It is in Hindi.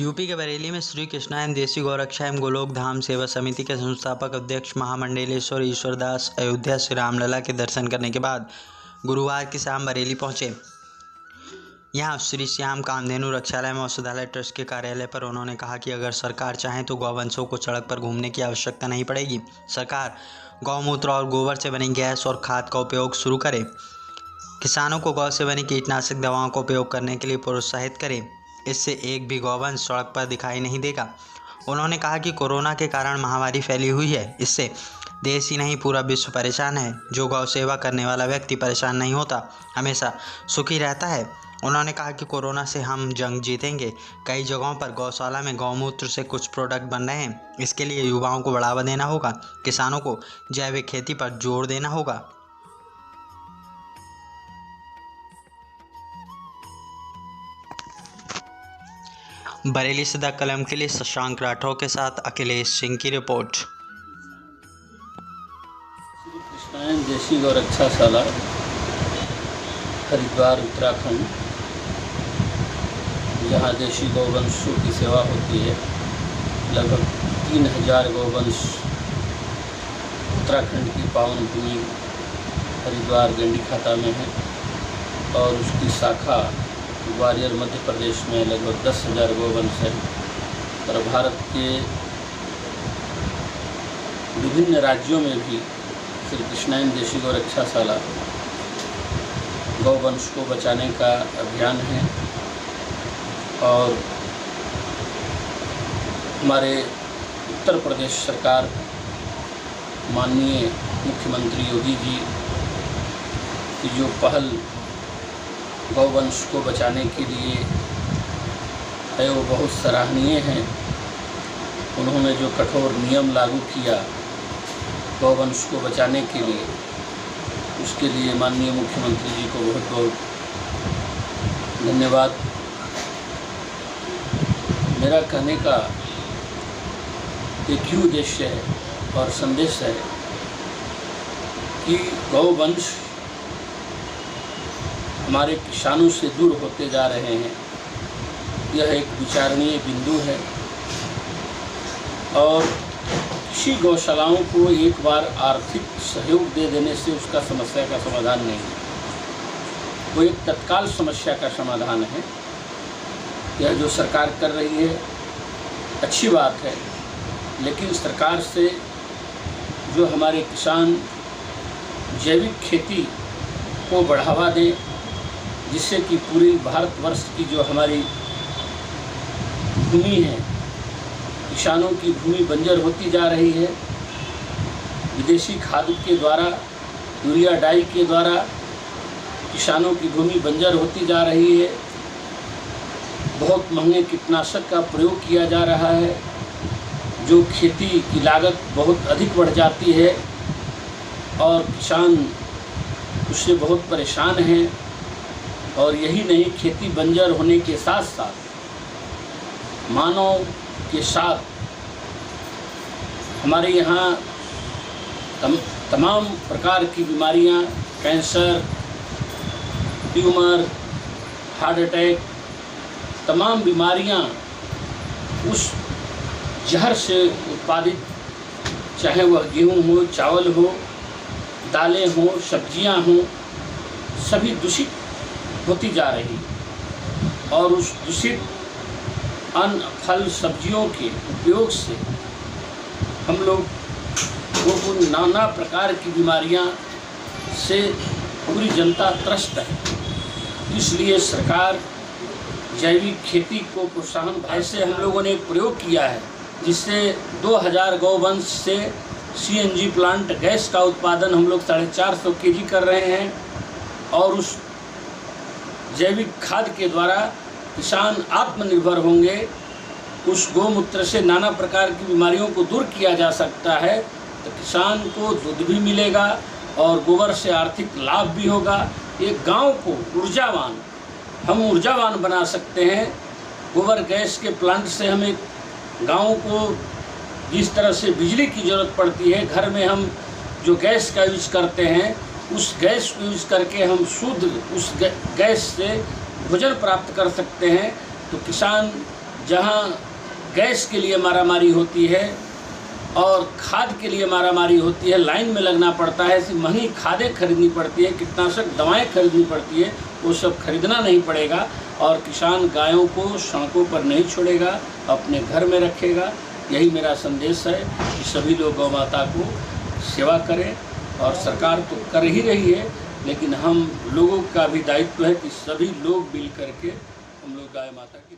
यूपी के बरेली में श्री कृष्णायन देसी गौरक्षा एवं गोलोक धाम सेवा समिति के संस्थापक अध्यक्ष महामंडलेश्वर ईश्वरदास अयोध्या श्री रामलला के दर्शन करने के बाद गुरुवार की शाम बरेली पहुंचे। यहां श्री श्याम कामधेनु रक्षालय एवं औषधालय ट्रस्ट के कार्यालय पर उन्होंने कहा कि अगर सरकार चाहे तो गौवंशों को सड़क पर घूमने की आवश्यकता नहीं पड़ेगी। सरकार गौमूत्र और गोबर से बनी गैस और खाद का उपयोग शुरू करे, किसानों को गौ से बनी कीटनाशक दवाओं का उपयोग करने के लिए प्रोत्साहित करे। इससे एक भी गौवंश सड़क पर दिखाई नहीं देगा। उन्होंने कहा कि कोरोना के कारण महामारी फैली हुई है, इससे देश ही नहीं पूरा विश्व परेशान है। जो गौ सेवा करने वाला व्यक्ति परेशान नहीं होता, हमेशा सुखी रहता है। उन्होंने कहा कि कोरोना से हम जंग जीतेंगे। कई जगहों पर गौशाला में गौमूत्र से कुछ प्रोडक्ट बन रहे हैं, इसके लिए युवाओं को बढ़ावा देना होगा। किसानों को जैविक खेती पर जोर देना होगा। बरेली से द कलम के लिए शशांक राठौर के साथ अखिलेश सिंह की रिपोर्ट। श्री कृष्णायन देसी गौरक्षाशाला हरिद्वार उत्तराखंड, जहाँ देशी गौवंशों की सेवा होती है। लगभग 3000 गौवंश उत्तराखंड की पावन भूमि हरिद्वार गंडी खाता में है और उसकी शाखा ग्वालियर मध्य प्रदेश में लगभग 10,000 गौवंश है। और भारत के विभिन्न राज्यों में भी श्री कृष्णायन देशी गौरक्षाशाला गौवंश को बचाने का अभियान है। और हमारे उत्तर प्रदेश सरकार माननीय मुख्यमंत्री योगी जी की जो पहल गौवंश को बचाने के लिए है वो बहुत सराहनीय है। उन्होंने जो कठोर नियम लागू किया गौवंश को बचाने के लिए, उसके लिए माननीय मुख्यमंत्री जी को बहुत बहुत धन्यवाद। मेरा कहने का एक ही उद्देश्य है और संदेश है कि गौवंश हमारे किसानों से दूर होते जा रहे हैं। यह एक विचारणीय बिंदु है और कृषि गौशालाओं को एक बार आर्थिक सहयोग दे देने से उसका समस्या का समाधान नहीं है, वो एक तत्काल समस्या का समाधान है। यह जो सरकार कर रही है अच्छी बात है, लेकिन सरकार से जो हमारे किसान जैविक खेती को बढ़ावा दें, जिससे कि पूरी भारतवर्ष की जो हमारी भूमि है, किसानों की भूमि बंजर होती जा रही है। विदेशी खाद के द्वारा, यूरिया डाई के द्वारा किसानों की भूमि बंजर होती जा रही है। बहुत महंगे कीटनाशक का प्रयोग किया जा रहा है, जो खेती की लागत बहुत अधिक बढ़ जाती है और किसान उससे बहुत परेशान हैं। और यही नहीं, खेती बंजर होने के साथ साथ मानव के साथ हमारे यहाँ तमाम प्रकार की बीमारियाँ, कैंसर, ट्यूमर, हार्ट अटैक, तमाम बीमारियाँ उस जहर से उत्पादित, चाहे वह गेहूँ हो, चावल हो, दालें हो, सब्जियाँ हों, सभी दूषित होती जा रही। और उस दूषित अन्न, फल, सब्जियों के उपयोग से हम लोग को नाना प्रकार की बीमारियां से पूरी जनता त्रस्त है। इसलिए सरकार जैविक खेती को प्रोत्साहन, ऐसे हम लोगों ने एक प्रयोग किया है जिससे 2000 गौवंश से CNG प्लांट गैस का उत्पादन हम लोग 450 kg कर रहे हैं। और उस जैविक खाद के द्वारा किसान आत्मनिर्भर होंगे। उस गौमूत्र से नाना प्रकार की बीमारियों को दूर किया जा सकता है, तो किसान को दूध भी मिलेगा और गोबर से आर्थिक लाभ भी होगा। एक गांव को हम ऊर्जावान बना सकते हैं। गोबर गैस के प्लांट से हम एक गाँव को, जिस तरह से बिजली की ज़रूरत पड़ती है, घर में हम जो गैस का यूज करते हैं, उस गैस को यूज करके हम शुद्ध उस गैस से भोजन प्राप्त कर सकते हैं। तो किसान जहाँ गैस के लिए मारामारी होती है और खाद के लिए मारामारी होती है, लाइन में लगना पड़ता है, ऐसी महंगी खादें खरीदनी पड़ती है, कीटनाशक दवाएं खरीदनी पड़ती है, वो सब खरीदना नहीं पड़ेगा और किसान गायों को सड़कों पर नहीं छोड़ेगा, अपने घर में रखेगा। यही मेरा संदेश है कि सभी लोग गौ माता को सेवा करें और सरकार तो कर ही रही है, लेकिन हम लोगों का भी दायित्व है कि सभी लोग मिल करके हम लोग गाय माता की